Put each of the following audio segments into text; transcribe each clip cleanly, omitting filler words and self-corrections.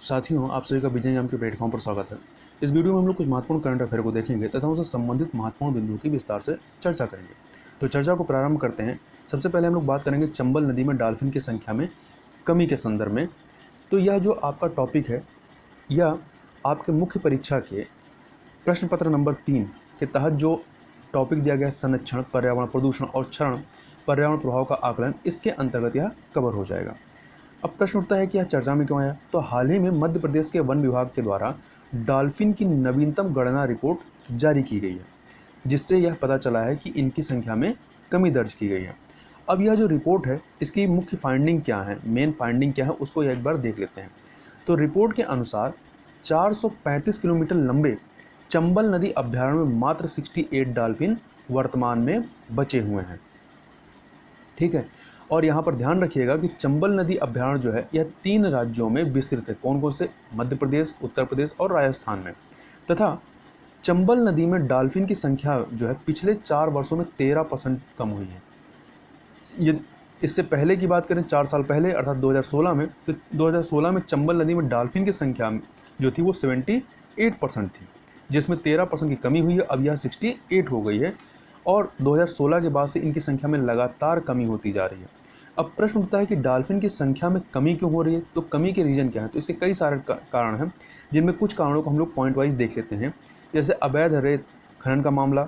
साथियों, आप सभी का विजय एग्जाम के प्लेटफॉर्म पर स्वागत है। इस वीडियो में हम लोग कुछ महत्वपूर्ण करंट अफेयर को देखेंगे तथा उनसे संबंधित महत्वपूर्ण बिंदुओं की विस्तार से चर्चा करेंगे। तो चर्चा को प्रारंभ करते हैं। सबसे पहले हम लोग बात करेंगे चंबल नदी में डॉल्फिन की संख्या में कमी के संदर्भ में। तो यह जो आपका टॉपिक है, यह आपके मुख्य परीक्षा के प्रश्न पत्र नंबर 3 के तहत जो टॉपिक दिया गया है, संरक्षण, पर्यावरण प्रदूषण और क्षरण पर्यावरण प्रभाव का आकलन, इसके अंतर्गत यह कवर हो जाएगा। अब प्रश्न उठता है कि यह चर्चा में क्यों आया। तो हाल ही में मध्य प्रदेश के वन विभाग के द्वारा डॉल्फिन की नवीनतम गणना रिपोर्ट जारी की गई है, जिससे यह पता चला है कि इनकी संख्या में कमी दर्ज की गई है। अब यह जो रिपोर्ट है, इसकी मुख्य फाइंडिंग क्या है, मेन फाइंडिंग क्या है, उसको एक बार देख लेते हैं। तो रिपोर्ट के अनुसार 435 किलोमीटर लंबे चंबल नदी अभ्यारण्य में मात्र 68 डॉल्फिन वर्तमान में बचे हुए हैं। ठीक है। और यहाँ पर ध्यान रखिएगा कि चंबल नदी अभ्यारण्य जो है, यह 3 राज्यों में विस्तृत है। कौन कौन से? मध्य प्रदेश, उत्तर प्रदेश और राजस्थान में। तथा चंबल नदी में डॉल्फिन की संख्या जो है पिछले 4 वर्षों में 13% कम हुई है। ये इससे पहले की बात करें, 4 साल पहले अर्थात 2016 में, तो 2016 में चंबल नदी में डॉल्फिन की संख्या जो थी वो 78% थी, जिसमें 13% की कमी हुई है। अब यह 68 हो गई है और 2016 के बाद से इनकी संख्या में लगातार कमी होती जा रही है। अब प्रश्न उठता है कि डॉल्फिन की संख्या में कमी क्यों हो रही है, तो कमी के रीज़न क्या है? तो इसके कई सारे कारण हैं, जिनमें कुछ कारणों को हम लोग पॉइंट वाइज देख लेते हैं। जैसे अवैध रेत खनन का मामला,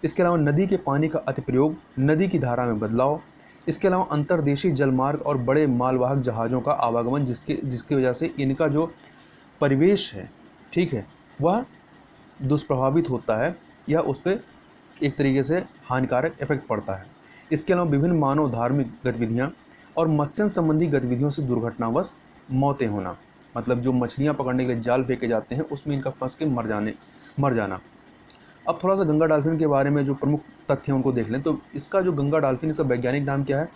इसके अलावा नदी के पानी का अतिप्रयोग, नदी की धारा में बदलाव, इसके अलावा अंतर्देशीय जलमार्ग और बड़े मालवाहक जहाज़ों का आवागमन, जिसकी वजह से इनका जो परिवेश है, ठीक है, वह दुष्प्रभावित होता है या उस पर एक तरीके से हानिकारक इफेक्ट पड़ता है। इसके अलावा विभिन्न मानव धार्मिक गतिविधियाँ और मत्स्य संबंधी गतिविधियों से दुर्घटनावश मौतें होना, मतलब जो मछलियाँ पकड़ने के लिए जाल फेंके जाते हैं, उसमें इनका फंस के मर जाना। अब थोड़ा सा गंगा डॉल्फिन के बारे में जो प्रमुख तथ्य हैं उनको देख लें। तो इसका जो गंगा डॉल्फिन, इसका वैज्ञानिक नाम क्या है?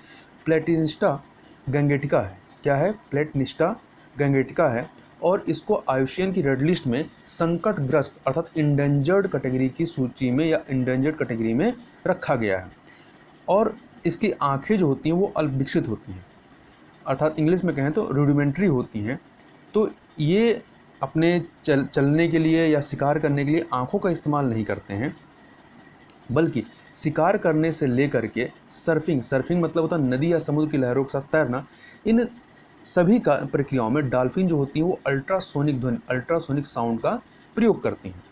प्लेटिनिस्टा गैंगेटिका है। क्या है? प्लेटिनिस्टा गैंगेटिका है। और इसको आयुष्यन की रेड लिस्ट में संकटग्रस्त अर्थात इंडेंजर्ड कैटेगरी की सूची में या इंडेंजर्ड कैटेगरी में रखा गया है। और इसकी आंखें जो होती हैं वो अल्पविकसित होती हैं, अर्थात इंग्लिश में कहें तो रूडिमेंट्री होती हैं। तो ये अपने चलने के लिए या शिकार करने के लिए आंखों का इस्तेमाल नहीं करते हैं, बल्कि शिकार करने से लेकर के सर्फिंग मतलब होता है नदी या समुद्र की लहरों के साथ तैरना, इन सभी का प्रक्रियाओं में डॉल्फिन जो होती हैं वो अल्ट्रासोनिक साउंड का प्रयोग करती हैं।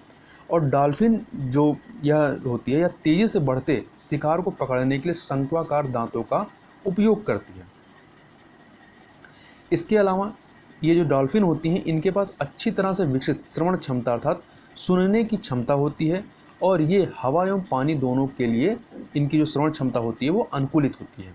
और डॉल्फिन जो यह होती है, यह तेज़ी से बढ़ते शिकार को पकड़ने के लिए शंक्वाकार दांतों का उपयोग करती है। इसके अलावा ये जो डॉल्फिन होती हैं, इनके पास अच्छी तरह से विकसित श्रवण क्षमता अर्थात सुनने की क्षमता होती है। और ये हवा एवं पानी दोनों के लिए इनकी जो श्रवण क्षमता होती है वो अनुकूलित होती है।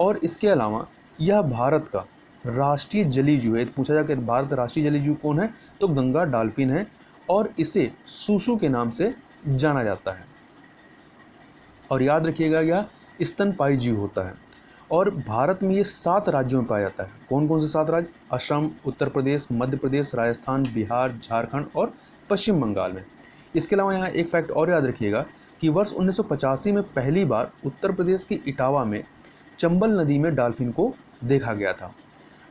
और इसके अलावा यह भारत का राष्ट्रीय जलीय जीव है। पूछा जाए कि भारत का राष्ट्रीय जलीय जीव कौन है, तो गंगा डॉल्फिन है। और इसे सूसू के नाम से जाना जाता है। और याद रखिएगा, यह स्तनपायी जीव होता है। और भारत में ये 7 राज्यों में पाया जाता है। कौन कौन से 7 राज्य? असम, उत्तर प्रदेश, मध्य प्रदेश, राजस्थान, बिहार, झारखंड और पश्चिम बंगाल में। इसके अलावा यहाँ एक फैक्ट और याद रखिएगा कि वर्ष 1985 में पहली बार उत्तर प्रदेश के इटावा में चंबल नदी में डॉल्फिन को देखा गया था।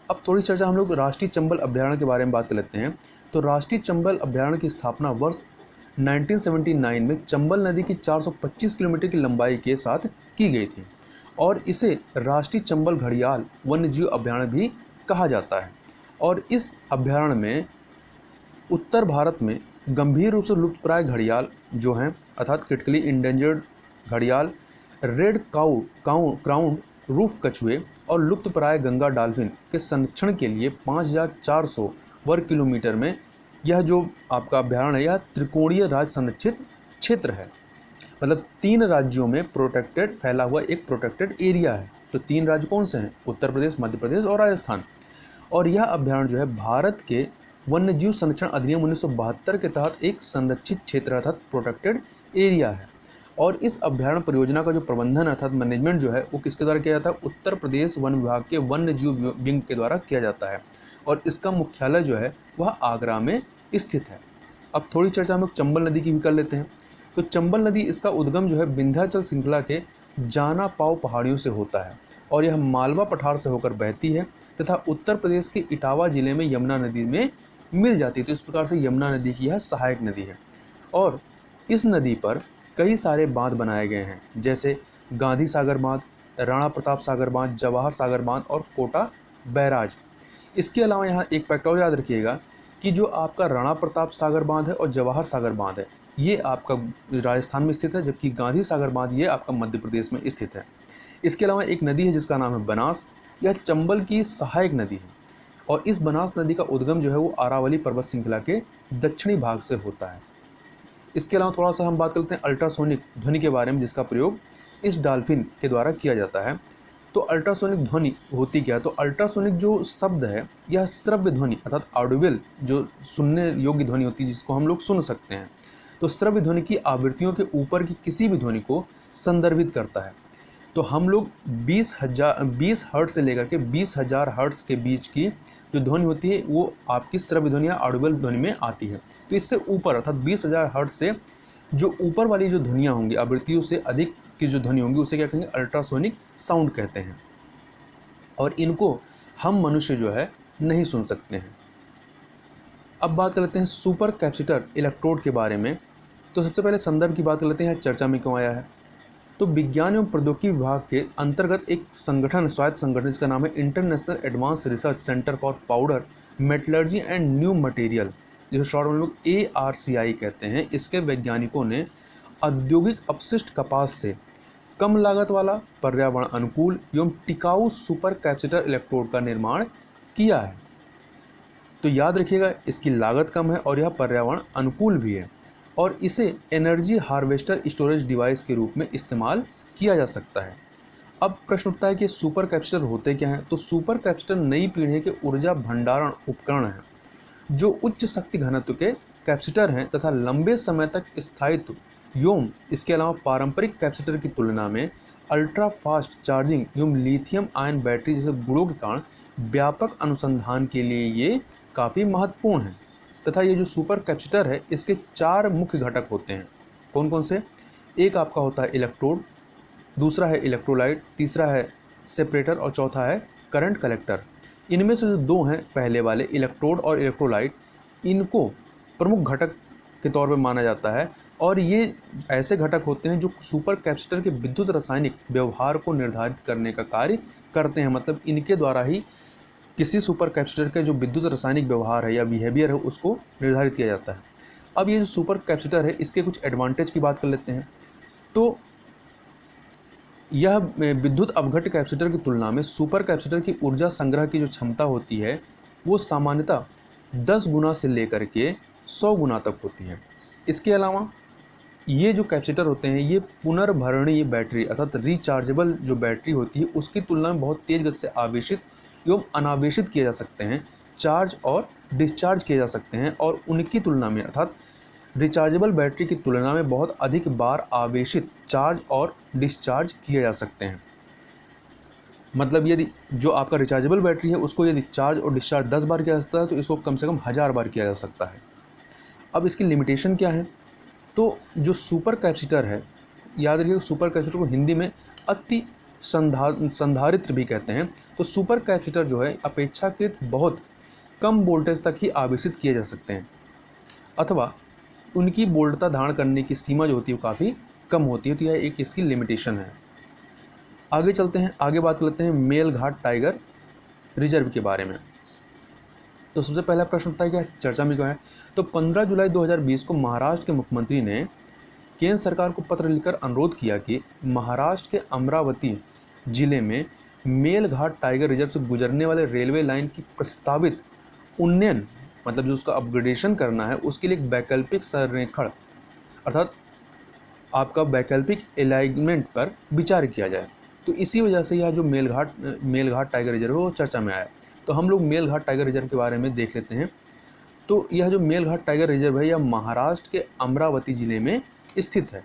अब थोड़ी चर्चा हम लोग राष्ट्रीय चंबल अभ्यारण्य के बारे में बात कर लेते हैं। तो राष्ट्रीय चंबल अभ्यारण्य की स्थापना वर्ष 1979 में चंबल नदी की 425 किलोमीटर की लंबाई के साथ की गई थी। और इसे राष्ट्रीय चंबल घड़ियाल वन्यजीव अभ्यारण्य भी कहा जाता है। और इस अभ्यारण्य में उत्तर भारत में गंभीर रूप से लुप्तप्राय घड़ियाल जो हैं, अर्थात क्रिटिकली इंडेंजर्ड घड़ियाल, रेड क्राउन रूफ कछुए और लुप्तप्राय गंगा डॉल्फिन के संरक्षण के लिए 5400 वर्ग किलोमीटर में यह जो आपका अभ्यारण्य है, यह त्रिकोणीय राज्य संरक्षित क्षेत्र है। मतलब 3 राज्यों में प्रोटेक्टेड फैला हुआ एक प्रोटेक्टेड एरिया है। तो 3 राज्य कौन से हैं? उत्तर प्रदेश, मध्य प्रदेश और राजस्थान। और यह अभ्यारण्य जो है भारत के वन्यजीव संरक्षण अधिनियम 1972 के तहत एक संरक्षित क्षेत्र अर्थात प्रोटेक्टेड एरिया है। और इस अभ्यारण्य परियोजना का जो प्रबंधन अर्थात मैनेजमेंट जो है वो किसके द्वारा किया जाता है? उत्तर प्रदेश वन विभाग के वन्यजीव विंग के द्वारा किया जाता है। और इसका मुख्यालय जो है वह आगरा में स्थित है। अब थोड़ी चर्चा हम लोग चंबल नदी की भी कर लेते हैं। तो चंबल नदी, इसका उद्गम जो है विंध्याचल श्रृंखला के जाना पाव पहाड़ियों से होता है। और यह मालवा पठार से होकर बहती है तथा उत्तर प्रदेश के इटावा जिले में यमुना नदी में मिल जाती है। तो इस प्रकार से यमुना नदी की यह सहायक नदी है और इस नदी पर कई सारे बांध बनाए गए हैं, जैसे गांधी सागर बांध, राणा प्रताप सागर बांध, जवाहर सागर बांध और कोटा बैराज। इसके अलावा यहाँ एक फैक्ट और याद रखिएगा कि जो आपका राणा प्रताप सागर बांध है और जवाहर सागर बांध है, ये आपका राजस्थान में स्थित है, जबकि गांधी सागर बांध ये आपका मध्य प्रदेश में स्थित है। इसके अलावा एक नदी है जिसका नाम है बनास। यह चंबल की सहायक नदी है और इस बनास नदी का उद्गम जो है वो अरावली पर्वत श्रृंखला के दक्षिणी भाग से होता है। इसके अलावा थोड़ा सा हम बात करते हैं अल्ट्रासोनिक ध्वनि के बारे में, जिसका प्रयोग इस डॉल्फिन के द्वारा किया जाता है। तो अल्ट्रासोनिक ध्वनि होती क्या है? तो अल्ट्रासोनिक जो शब्द है यह श्रव्य ध्वनि अर्थात ऑडिबल, जो सुनने योग्य ध्वनि होती है जिसको हम लोग सुन सकते हैं, तो श्रव्य ध्वनि की आवृत्तियों के ऊपर की किसी भी ध्वनि को संदर्भित करता है। तो हम लोग 20 हर्ट्ज से लेकर के 20,000 हर्ट्ज के बीच की जो ध्वनि होती है वो आपकी श्रव्य ध्वनि या ऑडिबल ध्वनि में आती है। तो इससे ऊपर अर्थात 20,000 हर्ट्ज से जो ऊपर वाली जो ध्वनियाँ होंगी, आवृत्तियों से अधिक की जो ध्वनि होंगी, उसे क्या कहेंगे? अल्ट्रासोनिक साउंड कहते हैं और इनको हम मनुष्य जो है नहीं सुन सकते हैं। अब बात कर लेते हैं सुपर कैपेसिटर इलेक्ट्रोड के बारे में। तो सबसे पहले संदर्भ की बात कर लेते हैं, चर्चा में क्यों आया है। तो विज्ञान एवं प्रौद्योगिकी विभाग के अंतर्गत एक संगठन, स्वायत्त संगठन, जिसका नाम है international advance research centre for powder metallurgy and new material, जिसे शॉर्ट में लोग ARCI कहते हैं, इसके वैज्ञानिकों ने औद्योगिक अपशिष्ट कपास से कम लागत वाला, पर्यावरण अनुकूल एवं टिकाऊ सुपर कैपेसिटर इलेक्ट्रोड का निर्माण किया है। तो याद रखिएगा, इसकी लागत कम है और यह पर्यावरण अनुकूल भी है और इसे एनर्जी हार्वेस्टर स्टोरेज डिवाइस के रूप में इस्तेमाल किया जा सकता है। अब प्रश्न उठता है कि सुपर कैपेसिटर होते क्या हैं? तो सुपर कैपेसिटर नई पीढ़ी के ऊर्जा भंडारण उपकरण हैं जो उच्च शक्ति घनत्व के कैपेसिटर हैं तथा लंबे समय तक स्थायित्व एवं इसके अलावा पारंपरिक कैपेसिटर की तुलना में अल्ट्रा फास्ट चार्जिंग एवं लिथियम आयन बैटरी जैसे गुणों के कारण व्यापक अनुसंधान के लिए ये काफ़ी महत्वपूर्ण है। तथा ये जो सुपर कैपेसिटर है इसके 4 मुख्य घटक होते हैं। कौन कौन से? एक आपका होता है इलेक्ट्रोड, दूसरा है इलेक्ट्रोलाइट, तीसरा है सेपरेटर और चौथा है करंट कलेक्टर। इनमें से जो 2 हैं पहले वाले इलेक्ट्रोड और इलेक्ट्रोलाइट, इनको प्रमुख घटक के तौर पर माना जाता है और ये ऐसे घटक होते हैं जो सुपर कैपेसिटर के विद्युत रासायनिक व्यवहार को निर्धारित करने का कार्य करते हैं। मतलब इनके द्वारा ही किसी सुपर कैपेसिटर का जो विद्युत रासायनिक व्यवहार है या बिहेवियर है उसको निर्धारित किया जाता है। अब ये जो सुपर कैपेसिटर है इसके कुछ एडवांटेज की बात कर लेते हैं। तो यह विद्युत अवघट कैपेसिटर की तुलना में सुपर कैपेसिटर की ऊर्जा संग्रह की जो क्षमता होती है वो सामान्यतः 10 गुना से लेकर के 100 गुना तक होती है। इसके अलावा ये जो कैपेसिटर होते हैं ये पुनर्भरणीय बैटरी अर्थात रिचार्जेबल जो बैटरी होती है उसकी तुलना में बहुत तेज गति से आवेशित एवं अनावेशित किए जा सकते हैं, चार्ज और डिस्चार्ज किए जा सकते हैं और उनकी तुलना में अर्थात रिचार्जेबल बैटरी की तुलना में बहुत अधिक बार आवेशित, चार्ज और डिस्चार्ज किए जा सकते हैं। मतलब यदि जो आपका रिचार्जेबल बैटरी है उसको यदि चार्ज और डिस्चार्ज 10 बार किया जा सकता है तो इसको कम से कम 1000 बार किया जा सकता है। अब इसकी लिमिटेशन क्या है? तो जो सुपर कैपेसिटर है, याद रखिए सुपर कैपेसिटर को हिंदी में अति संधारित्र भी कहते हैं। तो सुपर कैपेसिटर जो है अपेक्षाकृत बहुत कम वोल्टेज तक ही आवेशित किए जा सकते हैं अथवा उनकी वोल्टता धारण करने की सीमा जो होती है वो काफ़ी कम होती है। तो यह एक इसकी लिमिटेशन है। आगे चलते हैं, आगे बात करते हैं मेलघाट टाइगर रिजर्व के बारे में। तो सबसे पहला प्रश्न उठता है कि चर्चा में क्या है? तो 15 जुलाई 2020 को महाराष्ट्र के मुख्यमंत्री ने केंद्र सरकार को पत्र लिखकर अनुरोध किया कि महाराष्ट्र के अमरावती जिले में मेलघाट टाइगर रिजर्व से गुजरने वाले रेलवे लाइन की प्रस्तावित उन्नयन, मतलब जो उसका अपग्रेडेशन करना है, उसके लिए एक वैकल्पिक संरेखण अर्थात आपका वैकल्पिक अलाइनमेंट पर विचार किया जाए। तो इसी वजह से यह जो मेलघाट टाइगर रिजर्व है वो चर्चा में आया। तो हम लोग मेलघाट टाइगर रिजर्व के बारे में देख लेते हैं। तो यह जो मेलघाट टाइगर रिजर्व है यह महाराष्ट्र के अमरावती जिले में स्थित है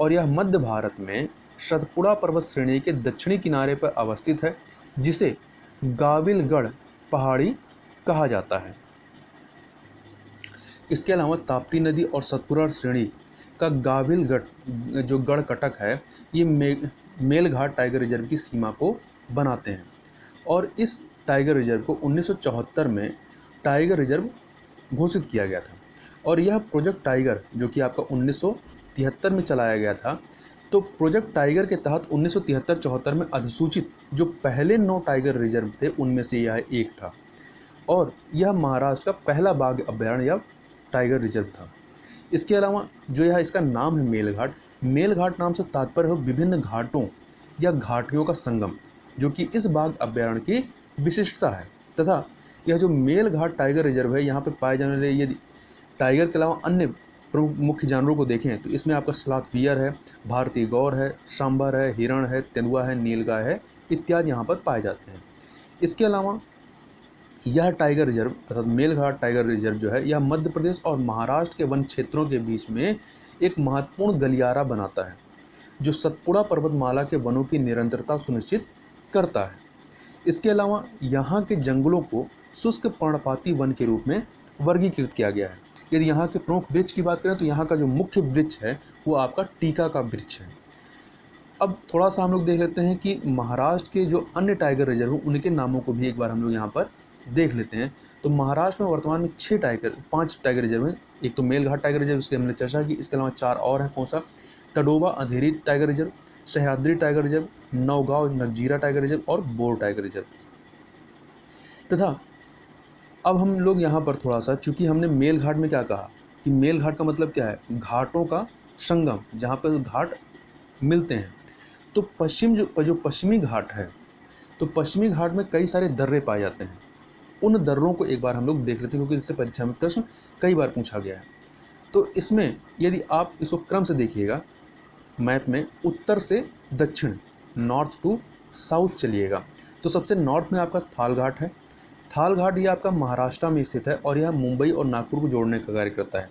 और यह मध्य भारत में सतपुड़ा पर्वत श्रेणी के दक्षिणी किनारे पर अवस्थित है जिसे गाविलगढ़ पहाड़ी कहा जाता है। इसके अलावा ताप्ती नदी और सतपुड़ा श्रेणी का गाविलगढ़ जो गढ़ कटक है ये मेलघाट टाइगर रिजर्व की सीमा को बनाते हैं। और इस टाइगर रिजर्व को 1974 में टाइगर रिजर्व घोषित किया गया था। और यह प्रोजेक्ट टाइगर जो कि आपका 1973 में चलाया गया था, तो प्रोजेक्ट टाइगर के तहत 1973-74 में अधिसूचित जो पहले 9 टाइगर रिजर्व थे उनमें से यह एक था। और यह महाराष्ट्र का पहला बाघ अभयारण्य या टाइगर रिजर्व था। इसके अलावा जो यह इसका नाम है मेलघाट, मेलघाट नाम से तात्पर्य है विभिन्न घाटों या घाटियों का संगम, जो कि इस बाघ अभयारण्य की विशिष्टता है। तथा यह जो मेलघाट टाइगर रिजर्व है, यहाँ पे पाए जाने वाले यदि टाइगर के अलावा अन्य प्रमुख मुख्य जानवरों को देखें तो इसमें आपका स्लॉथ बियर है, भारतीय गौर है, सांभर है, हिरण है, तेंदुआ है, नीलगाय है इत्यादि यहाँ पर पाए जाते हैं। इसके अलावा यह टाइगर रिजर्व अर्थात मेलघाट टाइगर रिजर्व जो है, यह मध्य प्रदेश और महाराष्ट्र के वन क्षेत्रों के बीच में एक महत्वपूर्ण गलियारा बनाता है, जो सतपुड़ा पर्वतमाला के वनों की निरंतरता सुनिश्चित करता है। इसके अलावा यहाँ के जंगलों को शुष्क पर्णपाती वन के रूप में वर्गीकृत किया गया है। यदि यहाँ के प्रमुख वृक्ष की बात करें तो यहाँ का जो मुख्य वृक्ष है वो आपका टीका का वृक्ष है। अब थोड़ा सा हम लोग देख लेते हैं कि महाराष्ट्र के जो अन्य टाइगर रिजर्व हैं उनके नामों को भी एक बार हम लोग यहाँ पर देख लेते हैं। तो महाराष्ट्र में वर्तमान में 5 टाइगर रिजर्व हैं। एक तो मेलघाट टाइगर रिजर्व, इसकी हमने चर्चा की। इसके अलावा 4 और हैं। कौन सा? Tadoba Andhari tiger reserve, Sahyadri tiger reserve, Navegaon Nagzira tiger reserve और बोर टाइगर रिजर्व। तथा अब हम लोग यहाँ पर थोड़ा सा, चूंकि हमने मेलघाट में क्या कहा कि मेलघाट का मतलब क्या है? घाटों का संगम, जहाँ पर घाट मिलते हैं। तो पश्चिमी घाट है, तो पश्चिमी घाट में कई सारे दर्रे पाए जाते हैं। उन दर्रों को एक बार हम लोग देख लेते हैं, क्योंकि इससे परीक्षा में प्रश्न कई बार पूछा गया है। तो इसमें यदि आप इसको क्रम से देखिएगा मैप में, उत्तर से दक्षिण, नॉर्थ टू साउथ चलिएगा, तो सबसे नॉर्थ में आपका थाल घाट है। थाल घाट ये आपका महाराष्ट्र में स्थित है और यह मुंबई और नागपुर को जोड़ने का कार्य करता है।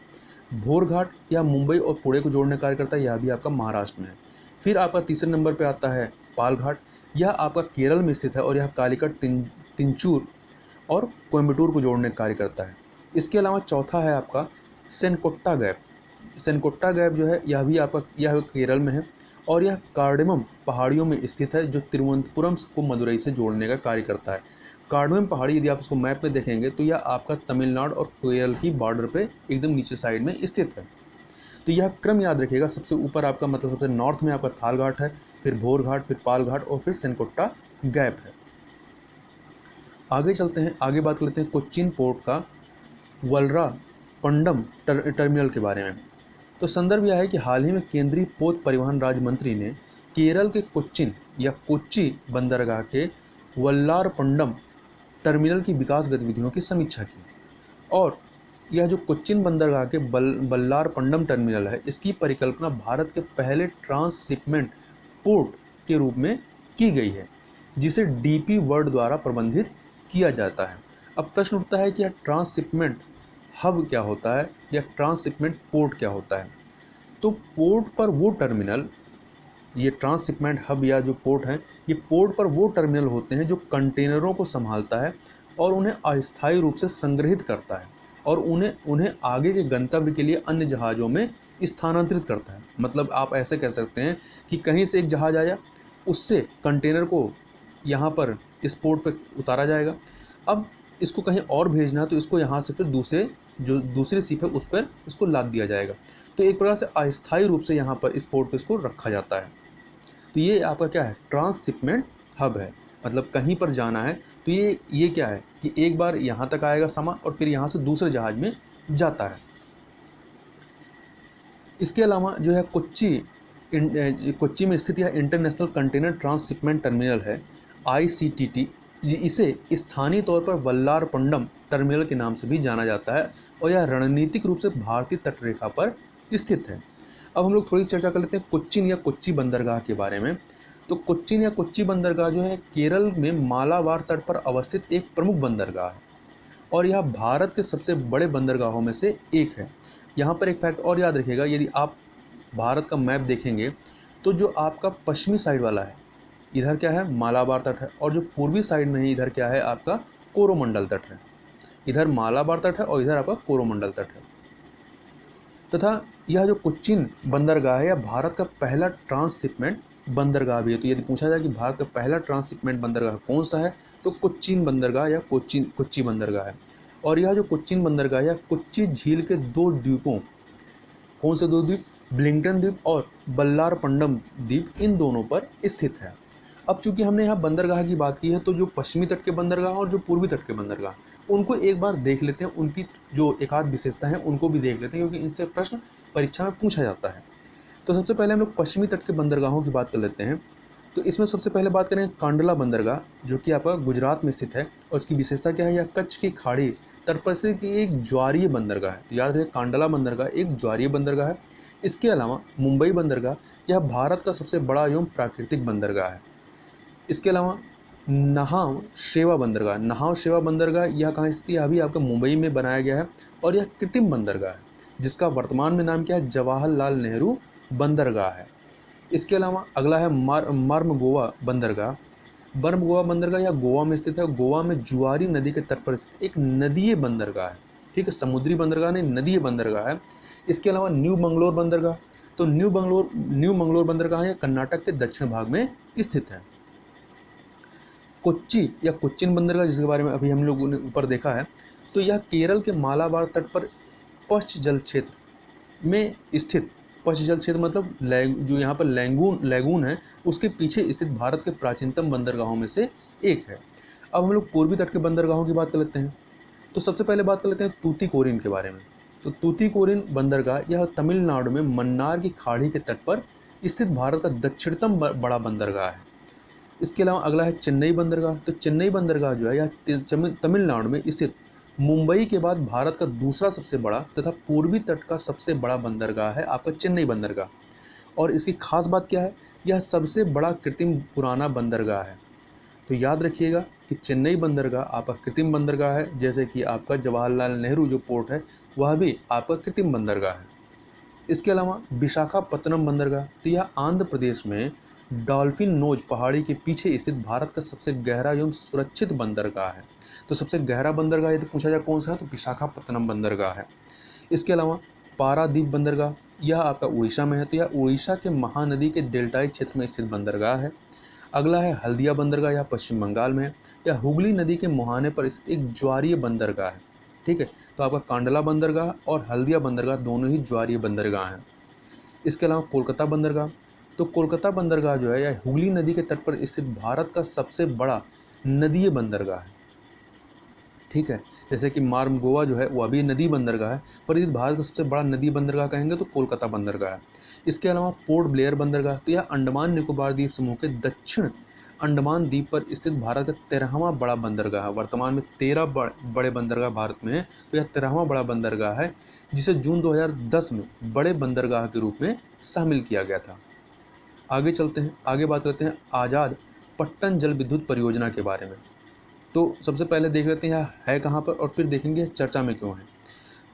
भोर घाट यह मुंबई और पुणे को जोड़ने का कार्य करता है, यह भी आपका महाराष्ट्र में है। फिर आपका तीसरे नंबर पे आता है पाल घाट, यह आपका केरल में स्थित है और यह कालीकट, तिंचूर और कोयम्बटूर को जोड़ने का कार्य करता है। इसके अलावा चौथा है आपका सेनकोट्टा गैप। सेनकोट्टा गैप जो है यह केरल में है और यह कार्डेमम पहाड़ियों में स्थित है, जो तिरुवनंतपुरम को मदुरई से जोड़ने का कार्य करता है। कार्डेमम पहाड़ी यदि आप इसको मैप में देखेंगे तो यह आपका तमिलनाडु और केरल की बॉर्डर पे एकदम नीचे साइड में स्थित है। तो यह क्रम याद रखिएगा, सबसे ऊपर आपका मतलब सबसे नॉर्थ में आपका थाल घाट है, फिर भोर घाट, फिर पाल घाट और फिर सेनकोट्टा गैप है। आगे चलते हैं, आगे बात करते हैं कोच्चिन पोर्ट का वल्लरा पंडम टर्मिनल के बारे में। तो संदर्भ यह है कि हाल ही में केंद्रीय पोत परिवहन राज्य मंत्री ने केरल के कोच्चिन या कोच्चि बंदरगाह के वल्लारपंडम टर्मिनल की विकास गतिविधियों की समीक्षा की। और यह जो कोच्चिन बंदरगाह के बल्लारपंडम टर्मिनल है, इसकी परिकल्पना भारत के पहले ट्रांसशिपमेंट पोर्ट के रूप में की गई है, जिसे डीपी वर्ल्ड द्वारा प्रबंधित किया जाता है। अब प्रश्न उठता है कि यह ट्रांसशिपमेंट हब क्या होता है या ट्रांसशिपमेंट पोर्ट क्या होता है? तो पोर्ट पर वो टर्मिनल, ये ट्रांसशिपमेंट हब या जो पोर्ट हैं, ये पोर्ट पर वो टर्मिनल होते हैं जो कंटेनरों को संभालता है और उन्हें अस्थायी रूप से संग्रहित करता है और उन्हें आगे के गंतव्य के लिए अन्य जहाज़ों में स्थानांतरित करता है। मतलब आप ऐसे कह सकते हैं कि कहीं से एक जहाज़ आया, उससे कंटेनर को यहाँ पर इस पोर्ट पर उतारा जाएगा। अब इसको कहीं और भेजना है तो इसको यहाँ से फिर दूसरी शिप है उस पर इसको लाद दिया जाएगा। तो एक प्रकार से अस्थायी रूप से यहाँ पर इस पोर्ट पर इसको रखा जाता है। तो ये आपका क्या है? ट्रांसशिपमेंट हब है। मतलब कहीं पर जाना है तो ये क्या है कि एक बार यहाँ तक आएगा सामान और फिर यहाँ से दूसरे जहाज में जाता है। इसके अलावा जो है कोच्चि में स्थित यह इंटरनेशनल कंटेनर ट्रांसशिपमेंट टर्मिनल है, ICTT, इसे स्थानीय तौर पर वल्लारपंडम टर्मिनल के नाम से भी जाना जाता है और यह रणनीतिक रूप से भारतीय तटरेखा पर स्थित है। अब हम लोग थोड़ी चर्चा कर लेते हैं कोच्चिन या कोच्चि बंदरगाह के बारे में। तो कोच्चिन या कोच्चि बंदरगाह जो है केरल में मालाबार तट पर अवस्थित एक प्रमुख बंदरगाह है और यह भारत के सबसे बड़े बंदरगाहों में से एक है। यहाँ पर एक फैक्ट और याद रखिएगा, यदि आप भारत का मैप देखेंगे तो जो आपका पश्चिमी साइड वाला है इधर क्या है? मालाबार तट है, और जो पूर्वी साइड में है इधर क्या है? आपका कोरोमंडल तट है। इधर मालाबार तट है और इधर आपका कोरोमंडल तट है। तथा यह जो कोच्चिन बंदरगाह है यह भारत का पहला ट्रांसशिपमेंट बंदरगाह भी है। तो यदि पूछा जाए कि भारत का पहला ट्रांसशिपमेंट बंदरगाह कौन सा है, तो कोच्चिन बंदरगाह या कोच्चि बंदरगाह है। और यह जो कोच्चिन बंदरगाह या कोच्चि झील के 2 द्वीपों, कौन से 2 द्वीप, ब्लिंगटन द्वीप और बल्लारपंडम द्वीप, इन दोनों पर स्थित है। अब चूंकि हमने यहाँ बंदरगाह की बात की है, तो जो पश्चिमी तट के बंदरगाह और जो पूर्वी तट के बंदरगाह, उनको एक बार देख लेते हैं, उनकी जो एक आध विशेषता है उनको भी देख लेते हैं, क्योंकि इनसे प्रश्न परीक्षा में पूछा जाता है। तो सबसे पहले हम लोग पश्चिमी तट के बंदरगाहों की बात कर लेते हैं। तो इसमें सबसे पहले बात करें कांडला बंदरगाह, जो कि आपका गुजरात में स्थित है, और इसकी विशेषता क्या है, यह कच्छ की खाड़ी तट पर से की एक ज्वारीय बंदरगाह है। तो याद रखिए, कांडला बंदरगाह एक ज्वारीय बंदरगाह है। इसके अलावा मुंबई बंदरगाह, यह भारत का सबसे बड़ा एवं प्राकृतिक बंदरगाह है। इसके अलावा नहाव शेवा बंदरगाह, नहाव शेवा बंदरगाह यह कहाँ स्थित है, अभी आपका मुंबई में बनाया गया है, और यह कृत्रिम बंदरगाह है, जिसका वर्तमान में नाम क्या है, जवाहरलाल नेहरू बंदरगाह है। इसके अलावा अगला है मर्मगोवा बंदरगाह। मर्मगोवा बंदरगाह यह गोवा में स्थित है। गोवा में जुआरी नदी के तट पर स्थित एक नदीय बंदरगाह है। ठीक है, समुद्री बंदरगाह नहीं, नदीय बंदरगाह है। इसके अलावा न्यू मंगलोर बंदरगाह, तो न्यू मंगलोर बंदरगाह यह कर्नाटक के दक्षिण भाग में स्थित है। कोच्चि या कोच्चिन बंदरगाह, जिसके बारे में अभी हम लोगों ने ऊपर देखा है, तो यह केरल के मालाबार तट पर पश्च जल क्षेत्र में स्थित, पश्च जल क्षेत्र मतलब जो यहाँ पर लैगून है, उसके पीछे स्थित भारत के प्राचीनतम बंदरगाहों में से एक है। अब हम लोग पूर्वी तट के बंदरगाहों की बात कर लेते हैं। तो सबसे पहले बात कर लेते हैं तूतीकोरिन के बारे में। तो तूतीकोरिन बंदरगाह यह तमिलनाडु में मन्नार की खाड़ी के तट पर स्थित भारत का दक्षिणतम बड़ा बंदरगाह है। इसके अलावा अगला है चेन्नई बंदरगाह। तो चेन्नई बंदरगाह जो है यह तमिलनाडु में स्थित मुंबई के बाद भारत का दूसरा सबसे बड़ा तथा पूर्वी तट का सबसे बड़ा बंदरगाह है आपका चेन्नई बंदरगाह। और इसकी खास बात क्या है, यह सबसे बड़ा कृत्रिम पुराना बंदरगाह है। तो याद रखिएगा कि चेन्नई बंदरगाह आपका कृत्रिम बंदरगाह है, जैसे कि आपका जवाहरलाल नेहरू जो पोर्ट है वह भी आपका कृत्रिम बंदरगाह है। इसके अलावा विशाखापत्तनम बंदरगाह, तो यह आंध्र प्रदेश में डॉल्फिन नोज पहाड़ी के पीछे स्थित भारत का सबसे गहरा एवं सुरक्षित बंदरगाह है। तो सबसे गहरा बंदरगाह यदि पूछा जाए कौन सा है, तो विशाखापत्तनम बंदरगाह है। इसके अलावा पारादीप बंदरगाह, यह आपका उड़ीसा में है। तो यह उड़ीसा के महानदी के डेल्टाई क्षेत्र में स्थित बंदरगाह है। अगला है हल्दिया बंदरगाह, यह पश्चिम बंगाल में है। यह हुगली नदी के मुहाने पर स्थित एक ज्वारीय बंदरगाह है। ठीक है, तो आपका कांडला बंदरगाह और हल्दिया बंदरगाह दोनों ही ज्वारीय बंदरगाह हैं। इसके अलावा कोलकाता बंदरगाह, तो कोलकाता बंदरगाह जो है यह हुगली नदी के तट पर स्थित भारत का सबसे बड़ा नदीय बंदरगाह है। ठीक है, जैसे कि मार्मगोवा जो है वह भी नदी बंदरगाह है, पर यदि भारत का सबसे बड़ा नदी बंदरगाह कहेंगे तो कोलकाता बंदरगाह है। इसके अलावा पोर्ट ब्लेयर बंदरगाह, तो यह अंडमान निकोबार द्वीप समूह के दक्षिण अंडमान द्वीप पर स्थित भारत का 13वां बड़ा बंदरगाह है। वर्तमान में 13 बड़े बंदरगाह भारत में है, तो यह 13वां बड़ा बंदरगाह है, जिसे जून 2010 में बड़े बंदरगाह के रूप में शामिल किया गया था। आगे चलते हैं, आगे बात करते हैं आज़ाद पट्टन जल विद्युत परियोजना के बारे में। तो सबसे पहले देख लेते हैं यह है कहाँ पर, और फिर देखेंगे चर्चा में क्यों है।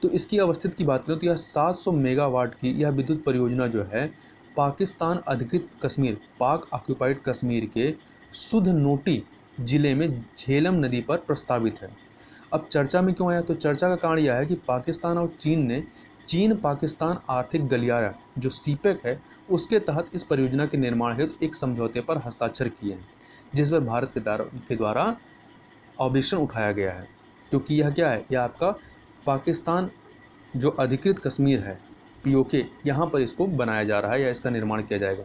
तो इसकी अवस्थित की बात करें तो यह 700 मेगावाट की यह विद्युत परियोजना जो है पाकिस्तान अधिकृत कश्मीर, पाक ऑक्यूपाइड कश्मीर के सुधनोटी जिले में झेलम नदी पर प्रस्तावित है। अब चर्चा में क्यों आया, तो चर्चा का कारण यह है कि पाकिस्तान और चीन ने चीन पाकिस्तान आर्थिक गलियारा जो सीपेक है उसके तहत इस परियोजना के निर्माण हेतु एक समझौते पर हस्ताक्षर किए हैं, जिस पर भारत के द्वारा ऑब्जेक्शन उठाया गया है, क्योंकि यह क्या है, यह आपका पाकिस्तान जो अधिकृत कश्मीर है पीओके, यहाँ पर इसको बनाया जा रहा है या इसका निर्माण किया जाएगा।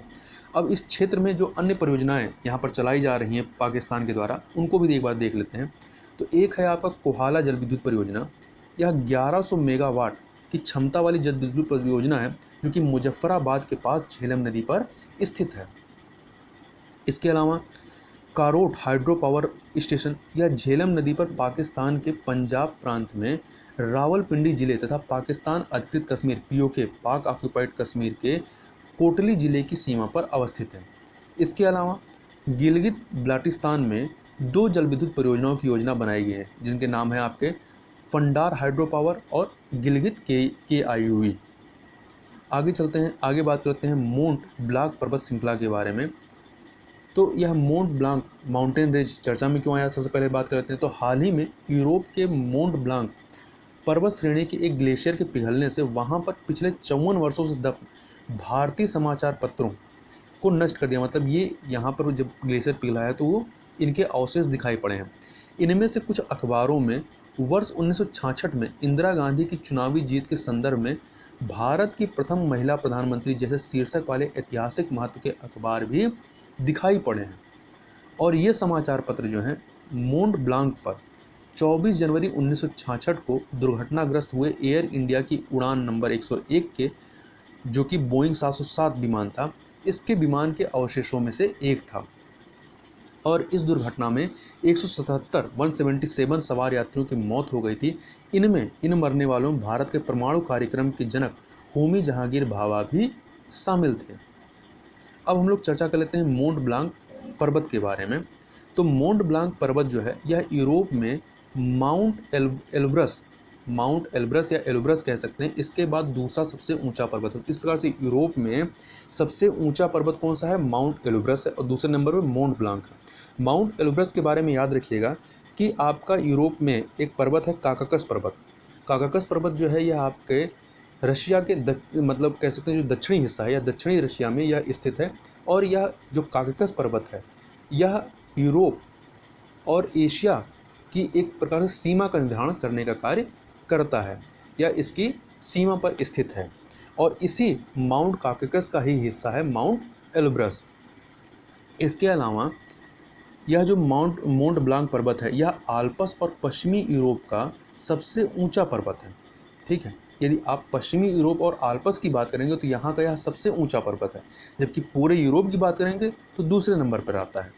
अब इस क्षेत्र में जो अन्य परियोजनाएं यहाँ पर चलाई जा रही हैं पाकिस्तान के द्वारा, उनको भी एक बार देख लेते हैं। तो एक है आपका कोहाला जल विद्युत परियोजना, यह 1100 मेगावाट की क्षमता वाली जल विद्युत परियोजना है, जो कि मुजफ्फराबाद के पास झेलम नदी पर स्थित है। इसके अलावा कारोट हाइड्रो पावर स्टेशन, यह झेलम नदी पर पाकिस्तान के पंजाब प्रांत में रावलपिंडी जिले तथा पाकिस्तान अधिकृत कश्मीर पीओके, पाक ऑक्यूपाइड कश्मीर के कोटली जिले की सीमा पर अवस्थित है। इसके अलावा गिलगित बाल्टिस्तान में 2 जल विद्युत परियोजनाओं की योजना बनाई गई है, जिनके नाम है आपके फंडार हाइड्रो पावर और गिलगित KIUV। आगे चलते हैं, आगे बात करते हैं मोंट ब्लांक पर्वत श्रृंखला के बारे में। तो यह मोंट ब्लांक माउंटेन रेंज चर्चा में क्यों आया, सबसे पहले बात करते हैं। तो हाल ही में यूरोप के मोंट ब्लांक पर्वत श्रेणी के एक ग्लेशियर के पिघलने से वहां पर पिछले 54 वर्षों से दफन भारतीय समाचार पत्रों को नष्ट कर दिया। मतलब ये यहाँ पर जब ग्लेशियर पिघला है तो वो इनके अवशेष दिखाई पड़े हैं। इनमें से कुछ अखबारों में वर्ष 1966 में इंदिरा गांधी की चुनावी जीत के संदर्भ में भारत की प्रथम महिला प्रधानमंत्री जैसे शीर्षक वाले ऐतिहासिक महत्व के अखबार भी दिखाई पड़े हैं। और ये समाचार पत्र जो हैं मोंट ब्लांक पर 24 जनवरी 1966 को दुर्घटनाग्रस्त हुए एयर इंडिया की उड़ान नंबर 101 के, जो कि बोइंग 707 विमान था, इसके विमान के अवशेषों में से एक था। और इस दुर्घटना में 177 सवार यात्रियों की मौत हो गई थी। इन मरने वालों में भारत के परमाणु कार्यक्रम के जनक होमी जहांगीर भाभा भी शामिल थे। अब हम लोग चर्चा कर लेते हैं मोंट ब्लांक पर्वत के बारे में। तो मोंट ब्लांक पर्वत जो है यह यूरोप में माउंट एल्ब्रस या एल्ब्रस कह सकते हैं, इसके बाद दूसरा सबसे ऊंचा पर्वत है। इस प्रकार से यूरोप में सबसे ऊंचा पर्वत कौन सा है? माउंट एल्ब्रस है, और दूसरे नंबर पर मोंट ब्लांक है। माउंट एल्ब्रस के बारे में याद रखिएगा कि आपका यूरोप में एक पर्वत है काकाकस पर्वत। काकाकस पर्वत जो है यह आपके रशिया के मतलब कह सकते हैं जो दक्षिणी हिस्सा है या दक्षिणी रशिया में यह स्थित है। और यह जो काकाकस पर्वत है यह यूरोप और एशिया की एक प्रकार से सीमा का निर्धारण करने का कार्य करता है या इसकी सीमा पर स्थित है। और इसी माउंट काकाकस का ही हिस्सा है माउंट एल्ब्रस। इसके अलावा यह जो मोंट ब्लांक पर्वत है यह आल्प्स और पश्चिमी यूरोप का सबसे ऊंचा पर्वत है। ठीक है, यदि आप पश्चिमी यूरोप और आल्प्स की बात करेंगे तो यहाँ का यह सबसे ऊंचा पर्वत है, जबकि पूरे यूरोप की बात करेंगे तो दूसरे नंबर पर आता है।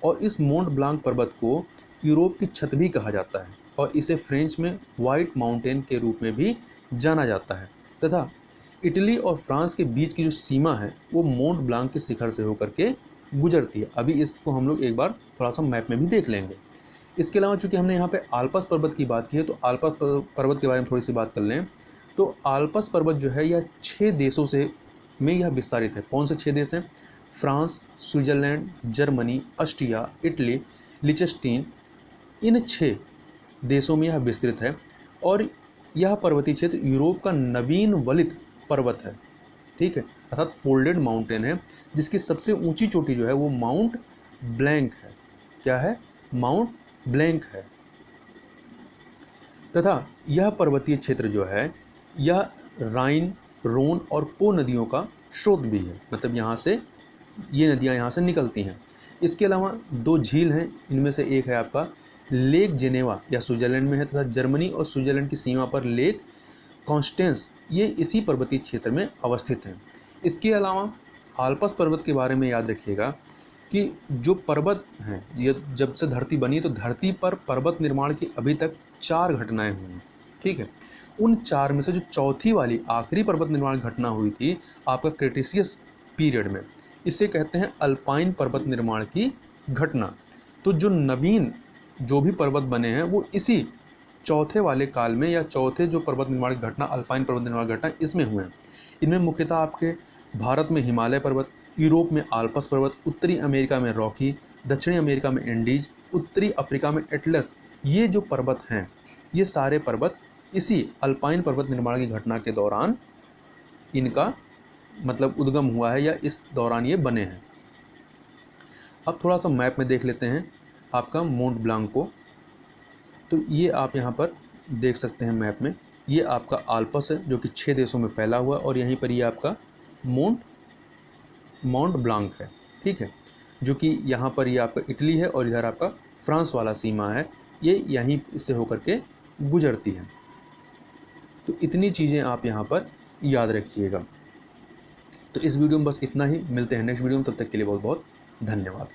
और इस मोंट ब्लांक पर्वत को यूरोप की छत भी कहा जाता है और इसे फ्रेंच में व्हाइट माउंटेन के रूप में भी जाना जाता है। तथा इटली और फ्रांस के बीच की जो सीमा है वो मोंट ब्लांक के शिखर से होकर के गुजरती है। अभी इसको हम लोग एक बार थोड़ा सा मैप में भी देख लेंगे। इसके अलावा चूंकि हमने यहाँ पे आल्प्स पर्वत की बात की है तो आल्प्स पर्वत के बारे में थोड़ी सी बात कर लें। तो आल्प्स पर्वत जो है यह 6 देशों में यह विस्तारित है। कौन से 6 देश हैं? France, Switzerland, Germany, Austria, Italy, Liechtenstein, इन 6 देशों में यह विस्तृत है। और यह पर्वतीय क्षेत्र यूरोप का नवीन वलित पर्वत है। ठीक है, अर्थात फोल्डेड माउंटेन है, जिसकी सबसे ऊंची चोटी जो है वो माउंट ब्लैंक है। क्या है? माउंट ब्लैंक है। तथा यह पर्वतीय क्षेत्र जो है यह राइन, रोन और पो नदियों का स्रोत भी है। मतलब यहाँ से ये नदियाँ यहाँ से निकलती हैं। इसके अलावा 2 झील हैं, इनमें से एक है आपका लेक जेनेवा या स्विट्जरलैंड में है, तथा जर्मनी और स्विट्जरलैंड की सीमा पर लेक कॉन्स्टेंस ये इसी पर्वतीय क्षेत्र में अवस्थित हैं। इसके अलावा आल्प्स पर्वत के बारे में याद रखिएगा कि जो पर्वत हैं ये जब से धरती बनी तो धरती पर पर्वत निर्माण की अभी तक 4 घटनाएं हुई हैं। ठीक है, उन 4 में से जो चौथी वाली आखिरी पर्वत निर्माण घटना हुई थी आपका क्रेटेशियस पीरियड में, इसे कहते हैं अल्पाइन पर्वत निर्माण की घटना। तो जो नवीन जो भी पर्वत बने हैं वो इसी चौथे वाले काल में या चौथे जो पर्वत निर्माण की घटना अल्पाइन पर्वत निर्माण घटना इसमें हुए हैं। इनमें मुख्यतः आपके भारत में हिमालय पर्वत, यूरोप में आल्प्स पर्वत, उत्तरी अमेरिका में रॉकी, दक्षिणी अमेरिका में एंडीज, उत्तरी अफ्रीका में एटलस, ये जो पर्वत हैं ये सारे पर्वत इसी अल्पाइन पर्वत निर्माण की घटना के दौरान इनका मतलब उद्गम हुआ है या इस दौरान ये बने हैं। अब थोड़ा सा मैप में देख लेते हैं आपका मोंट ब्लांक को। तो ये आप यहाँ पर देख सकते हैं मैप में, ये आपका आल्प्स है जो कि 6 देशों में फैला हुआ है और यहीं पर ये आपका माउंट ब्लांक है। ठीक है, जो कि यहाँ पर ये आपका इटली है और इधर आपका फ्रांस वाला सीमा है, ये यहीं से होकर के गुजरती है। तो इतनी चीज़ें आप यहाँ पर याद रखिएगा। तो इस वीडियो में बस इतना ही, मिलते हैं नेक्स्ट वीडियो में, तब तक के लिए बहुत बहुत धन्यवाद।